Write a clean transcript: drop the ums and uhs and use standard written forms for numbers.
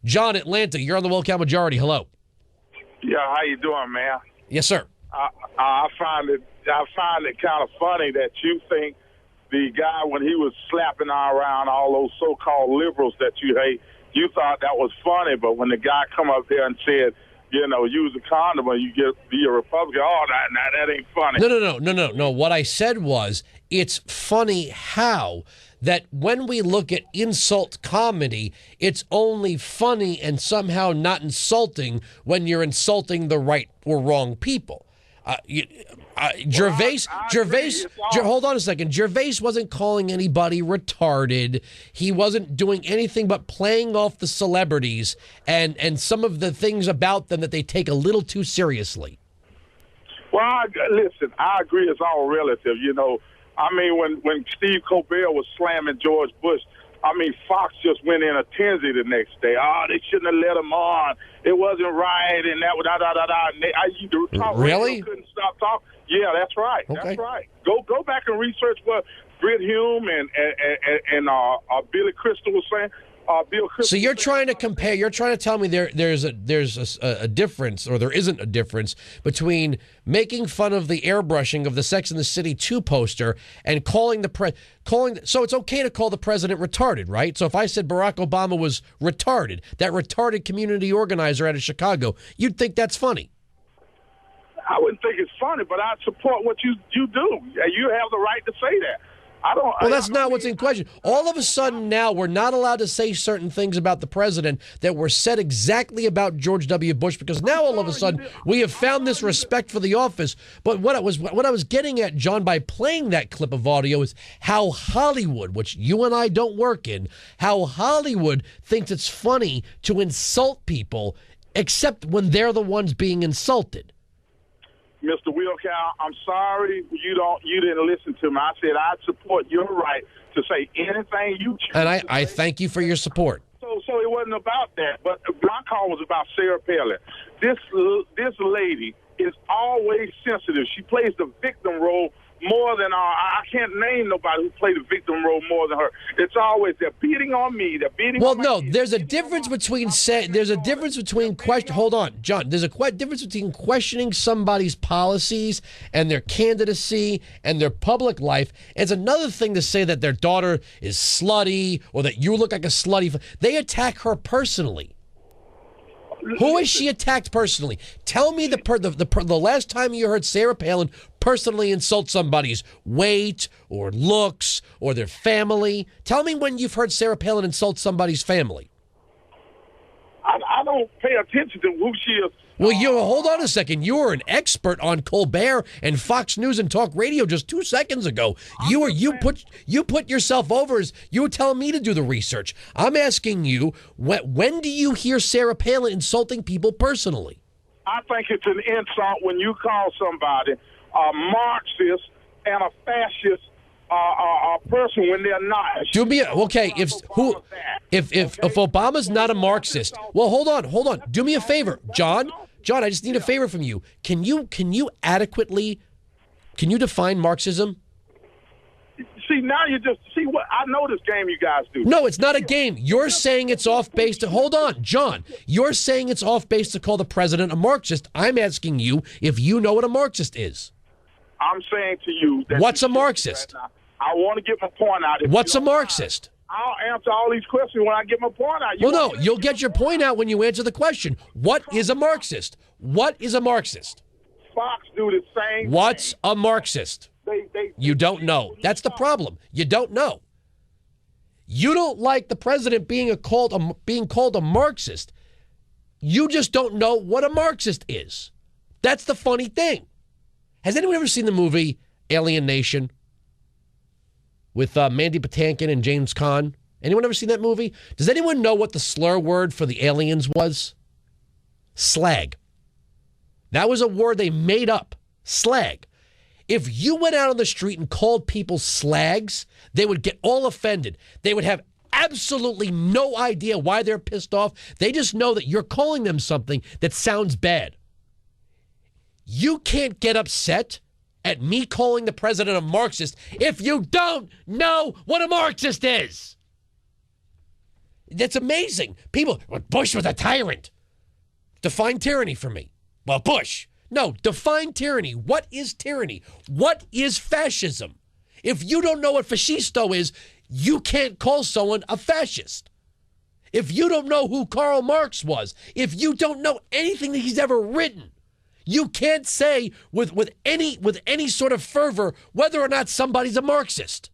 John, Atlanta, you're on the Wilkow Majority. Hello. Yeah, how you doing, man? Yes, sir. I find it kind of funny that you think the guy, when he was slapping around all those so-called liberals that you hate, you thought that was funny. But when the guy come up there and said, use a condom and you be a Republican, that ain't funny. No. What I said was, it's funny how that when we look at insult comedy, it's only funny and somehow not insulting when you're insulting the right or wrong people. Gervais, hold on a second. Gervais wasn't calling anybody retarded. He wasn't doing anything but playing off the celebrities and some of the things about them that they take a little too seriously. Well, listen, I agree it's all relative, I mean, when Steve Colbert was slamming George Bush, Fox just went in a tensy the next day. They shouldn't have let him on. It wasn't right, and that da-da-da-da. Really? Couldn't stop talking. Yeah, that's right. Okay. That's right. Go back and research what Britt Hume and Billy Crystal was saying. So you're trying to compare. You're trying to tell me there's a difference, or there isn't a difference between making fun of the airbrushing of the Sex and the City 2 poster and calling so it's okay to call the president retarded, right? So if I said Barack Obama was retarded, that retarded community organizer out of Chicago, you'd think that's funny. I wouldn't think it's funny, but I support what you do. You have the right to say that. Well, that's not what's in question. All of a sudden now we're not allowed to say certain things about the president that were said exactly about George W. Bush, because now all of a sudden we have found this respect for the office. But what I was getting at, John, by playing that clip of audio is how Hollywood, which you and I don't work in, how Hollywood thinks it's funny to insult people, except when they're the ones being insulted. Mr. Wilkow, I'm sorry you didn't listen to me. I said I'd support your right to say anything you choose. And I thank you for your support. So it wasn't about that, but my call was about Sarah Palin. This lady is always sensitive. She plays the victim role more than I can't name nobody who played the victim role more than her. It's always they're beating on me. They're beating. Well, on my no, kids. there's a difference between question. Hold on, John. There's a difference between questioning somebody's policies and their candidacy and their public life. It's another thing to say that their daughter is slutty or that you look like a slutty. They attack her personally. Who has she attacked personally? Tell me the last time you heard Sarah Palin personally insult somebody's weight or looks or their family. Tell me when you've heard Sarah Palin insult somebody's family. I don't pay attention to who she is. Well, hold on a second. You were an expert on Colbert and Fox News and Talk Radio just 2 seconds ago. You put yourself over as you were telling me to do the research. I'm asking you, when do you hear Sarah Palin insulting people personally? I think it's an insult when you call somebody a Marxist and a fascist person when they're not. Do me if Obama's not a Marxist. Well, hold on. Do me a favor, John. I just need a favor from you. Can you define Marxism? See, now you just see what I know this game you guys do. No, it's not a game. You're saying it's off base to hold on, John. You're saying it's off base to call the president a Marxist. I'm asking you if you know what a Marxist is. I'm saying to you that what's a Marxist? Right now. I want to get my point out. What's a Marxist? I'll answer all these questions when I get my point out. You'll get your point out when you answer the question. What is a Marxist? What is a Marxist? Fox do the same What's thing. a Marxist? You don't know. That's the problem. You don't know. You don't like the president being called a Marxist. You just don't know what a Marxist is. That's the funny thing. Has anyone ever seen the movie Alien Nation with Mandy Patinkin and James Caan? Anyone ever seen that movie? Does anyone know what the slur word for the aliens was? Slag. That was a word they made up. Slag. If you went out on the street and called people slags, they would get all offended. They would have absolutely no idea why they're pissed off. They just know that you're calling them something that sounds bad. You can't get upset at me calling the president a Marxist if you don't know what a Marxist is. That's amazing. People, well, Bush was a tyrant. Define tyranny for me. Well, Bush. No, define tyranny. What is tyranny? What is fascism? If you don't know what fascisto is, you can't call someone a fascist. If you don't know who Karl Marx was, if you don't know anything that he's ever written, you can't say with any sort of fervor whether or not somebody's a Marxist.